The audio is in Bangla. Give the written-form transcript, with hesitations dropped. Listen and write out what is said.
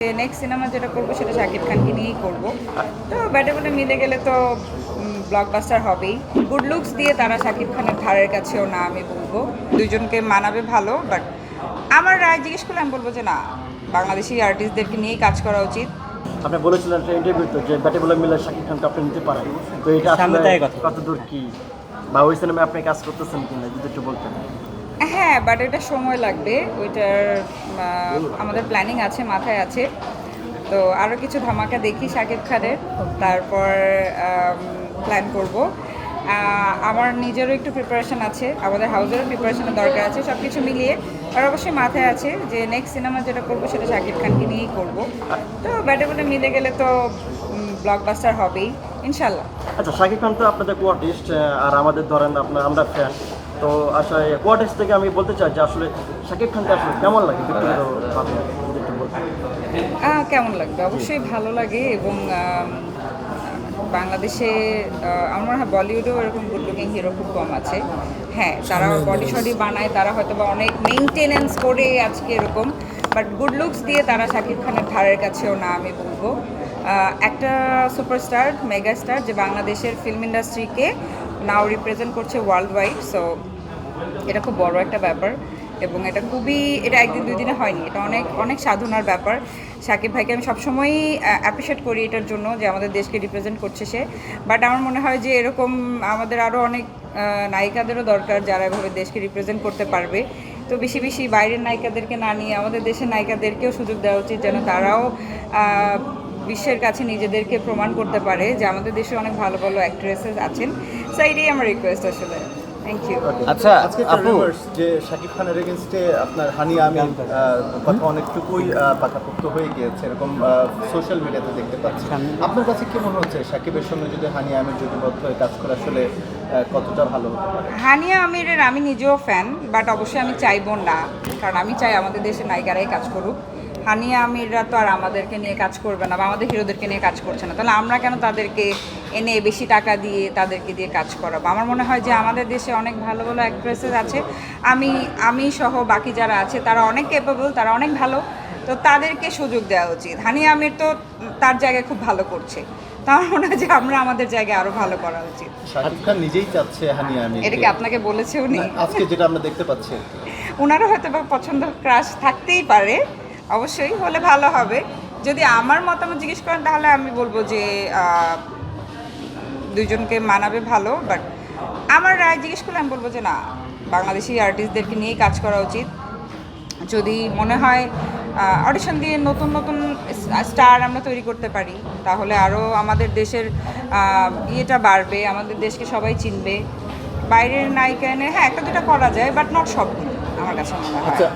নেক্সট সিনেমা যেটা করবো সেটা শাকিব খানকে নিয়েই করব। তো ব্যাটে বলে মিলে গেলে তো ব্লকবাস্টার হবেই। গুড লুকস দিয়ে তারা শাকিব খানের ধারের কাছেও না, আমি বলবো দুইজনকে মানাবে ভালো। বাট আমার রায় জিজ্ঞেস করলে আমি বলবো যে না, বাংলাদেশি আর্টিস্টদেরকে নিয়েই কাজ করা উচিত। আপনি বলেছিলেন একটা ইন্টারভিউতে যে ব্যাটে বলে মিলে শাকিব খানকে আপনি নিতে পারেন, তো এটা আসলে কতদূর কি, বা ওই সিনেমায় আপনি কাজ করতেছেন কিনা যদি একটু বলতেন। হ্যাঁ, বাট এটা সময় লাগবে, ওইটার আমাদের প্ল্যানিং আছে, মাথায় আছে। তো আরও কিছু ধামাকা দেখি শাকিব খানের, তারপর প্ল্যান করব। আমার নিজেরও একটু প্রিপারেশন আছে, আমাদের হাউসেরও প্রিপারেশনের দরকার আছে, সব কিছু মিলিয়ে। আর অবশ্যই মাথায় আছে যে নেক্সট সিনেমা যেটা করবো সেটা শাকিব খানকে নিয়েই করব। তো ব্যাটে বলে মিলে গেলে তো ব্লকবাস্টার হবেই ইনশাল্লাহ। আচ্ছা, শাকিব খান তো আপনাদের কোয়ার্টিস্ট, আর আমাদের ধরেন আমরা ফ্যান। তো আসলে কোয়ার্টিস্ট থেকে আমি বলতে চাই যে আসলে শাকিব খানকে আসলে কেমন লাগে ব্যক্তিগতভাবে যদি একটু বলতেন। কেমন লাগবে? অবশ্যই ভালো লাগে। এবং বাংলাদেশে আমার মনে হয় বলিউডেও এরকম গুড লুকিং হিরো খুব কম আছে। হ্যাঁ, তারা বডি শডি বানায়, তারা হয়তো বা অনেক মেনটেনেন্স করে আজকে এরকম, বাট গুড লুকস দিয়ে তারা শাকিব খানের ধারের কাছেও না, আমি বলবো। একটা সুপারস্টার, মেগা স্টার, যে বাংলাদেশের ফিল্ম ইন্ডাস্ট্রিকে নাও রিপ্রেজেন্ট করছে ওয়ার্ল্ড ওয়াইড। সো এটা খুব বড় একটা ব্যাপার, এবং এটা একদিন দুই দিনে হয়নি, এটা অনেক অনেক সাধনার ব্যাপার। শাকিব ভাইকে আমি সবসময়ই অ্যাপ্রিসিয়েট করি এটার জন্য যে আমাদের দেশকে রিপ্রেজেন্ট করছে সে। বাট আমার মনে হয় যে এরকম আমাদের আরও অনেক নায়িকাদেরও দরকার যারা এভাবে দেশকে রিপ্রেজেন্ট করতে পারবে। তো বেশি বেশি বাইরের নায়িকাদেরকে না নিয়ে আমাদের দেশের নায়িকাদেরকেও সুযোগ দেওয়া উচিত, যেন তারাও বিশ্বের কাছে নিজেদেরকে প্রমাণ করতে পারে যে আমাদের দেশে অনেক ভালো ভালো অ্যাক্ট্রেসেস আছেন। সো এটাই আমার রিকোয়েস্ট আসলে। Thank you. আচ্ছা আজকে আপু, যে শাকিব খানের এগেনস্টে আপনার হানিয়া আমিন কথা অনেকটুকুই পাকাপোক্ত হয়ে গিয়েছে, এরকম সোশ্যাল মিডিয়াতে দেখতে পাচ্ছি। আপনার কাছে কি মনে হচ্ছে শাকিবের সঙ্গে যদি হানিয়া আমির জুটিবদ্ধ হয়ে কাজ করে আসলে কতটা ভালো হতে পারে? হানিয়া আমিরের আমি নিজেও ফ্যান, বাট অবশ্যই আমি চাইবো না, কারণ আমি চাই আমাদের দেশের নায়িকারাই কাজ করুক। হানিয়া আমিররা তো আর আমাদেরকে নিয়ে কাজ করবে না, বা আমাদের হিরোদেরকে নিয়ে কাজ করছে না, তাহলে আমরা কেন তাদেরকে এনে বেশি টাকা দিয়ে তাদেরকে দিয়ে কাজ করাবো? আমার মনে হয় যে আমাদের দেশে অনেক ভালো ভালো অ্যাক্ট্রেসেস আছে, আমি সহ বাকি যারা আছে তারা অনেক ক্যাপেবল, তারা অনেক ভালো। তো তাদেরকে সুযোগ দেওয়া উচিত। হানিয়া আমির তো তার জায়গায় খুব ভালো করছে, তো আমার মনে হয় যে আমরা আমাদের জায়গায় আরও ভালো করা উচিত। শাকিব খান নিজেই চাচ্ছে হানিয়া আমির, এটা কি আপনাকে বলেছে উনি? আজকে যেটা আমরা দেখতে পাচ্ছি। ওনারও হয়তো বা পছন্দ ক্রাশ থাকতেই পারে, অবশ্যই হলে ভালো হবে। যদি আমার মতামত জিজ্ঞেস করেন তাহলে আমি বলবো যে দুইজনকে মানাবে ভালো। বাট আমার রায় জিজ্ঞেস করলে আমি বলবো যে না, বাংলাদেশি আর্টিস্টদেরকে নিয়েই কাজ করা উচিত। যদি মনে হয় অডিশন দিয়ে নতুন নতুন স্টার আমরা তৈরি করতে পারি, তাহলে আরও আমাদের দেশের ইয়েটা বাড়বে, আমাদের দেশকে সবাই চিনবে। বাইরের নায়িকা এনে হ্যাঁ একটা দুটা করা যায়, বাট নট সবগুলো আমার কাছে মনে হয়। আচ্ছা